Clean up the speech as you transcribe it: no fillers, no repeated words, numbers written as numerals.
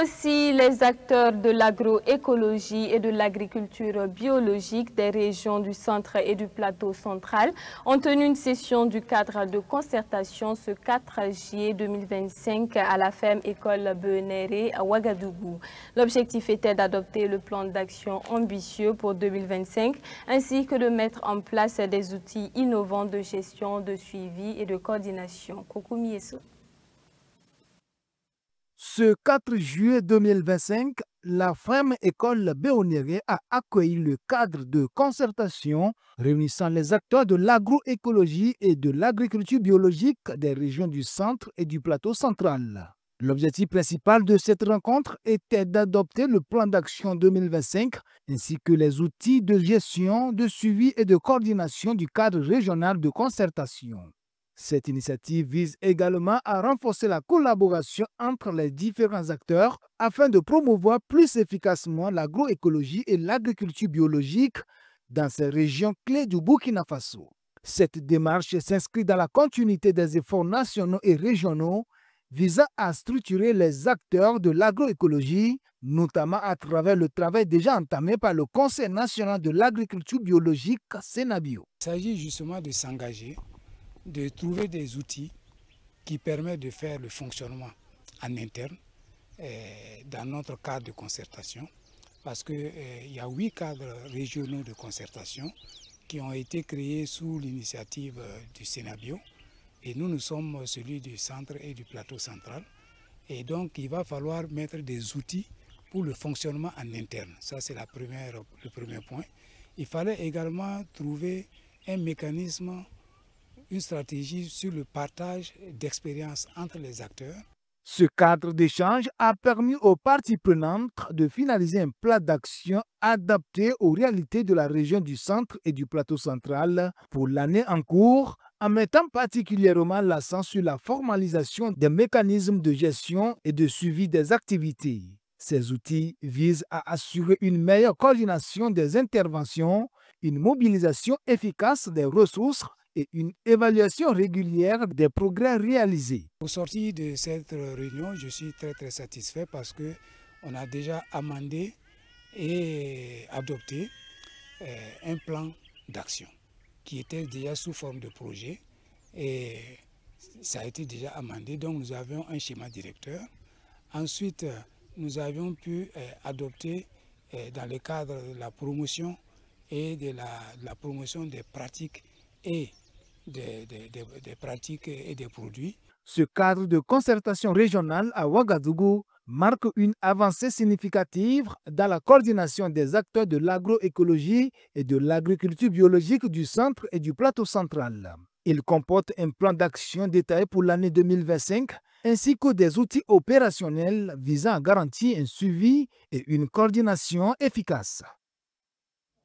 Aussi, les acteurs de l'agroécologie et de l'agriculture biologique des régions du centre et du plateau central ont tenu une session du cadre de concertation ce 4 juillet 2025 à la ferme école Benéré à Ouagadougou. L'objectif était d'adopter le plan d'action ambitieux pour 2025 ainsi que de mettre en place des outils innovants de gestion, de suivi et de coordination. Coucou Mieso. Ce 4 juillet 2025, la ferme école Béonéré a accueilli le cadre de concertation réunissant les acteurs de l'agroécologie et de l'agriculture biologique des régions du centre et du plateau central. L'objectif principal de cette rencontre était d'adopter le plan d'action 2025 ainsi que les outils de gestion, de suivi et de coordination du cadre régional de concertation. Cette initiative vise également à renforcer la collaboration entre les différents acteurs afin de promouvoir plus efficacement l'agroécologie et l'agriculture biologique dans ces régions clés du Burkina Faso. Cette démarche s'inscrit dans la continuité des efforts nationaux et régionaux visant à structurer les acteurs de l'agroécologie, notamment à travers le travail déjà entamé par le Conseil national de l'agriculture biologique Sénabio. Il s'agit justement de s'engager, de trouver des outils qui permettent de faire le fonctionnement en interne dans notre cadre de concertation, parce qu'il y a 8 cadres régionaux de concertation qui ont été créés sous l'initiative du Sénabio, et nous sommes celui du centre et du plateau central, et donc il va falloir mettre des outils pour le fonctionnement en interne. Ça, c'est le premier point. Il fallait également trouver un mécanisme, une stratégie sur le partage d'expériences entre les acteurs. Ce cadre d'échange a permis aux parties prenantes de finaliser un plan d'action adapté aux réalités de la région du centre et du plateau central pour l'année en cours, en mettant particulièrement l'accent sur la formalisation des mécanismes de gestion et de suivi des activités. Ces outils visent à assurer une meilleure coordination des interventions, une mobilisation efficace des ressources et une évaluation régulière des progrès réalisés. Au sortir de cette réunion, je suis très satisfait parce qu'on a déjà amendé et adopté un plan d'action qui était déjà sous forme de projet, et ça a été déjà amendé, donc nous avions un schéma directeur. Ensuite, nous avions pu adopter dans le cadre de la promotion et de la promotion des pratiques et des pratiques et des produits. Ce cadre de concertation régionale à Ouagadougou marque une avancée significative dans la coordination des acteurs de l'agroécologie et de l'agriculture biologique du centre et du plateau central. Il comporte un plan d'action détaillé pour l'année 2025 ainsi que des outils opérationnels visant à garantir un suivi et une coordination efficaces.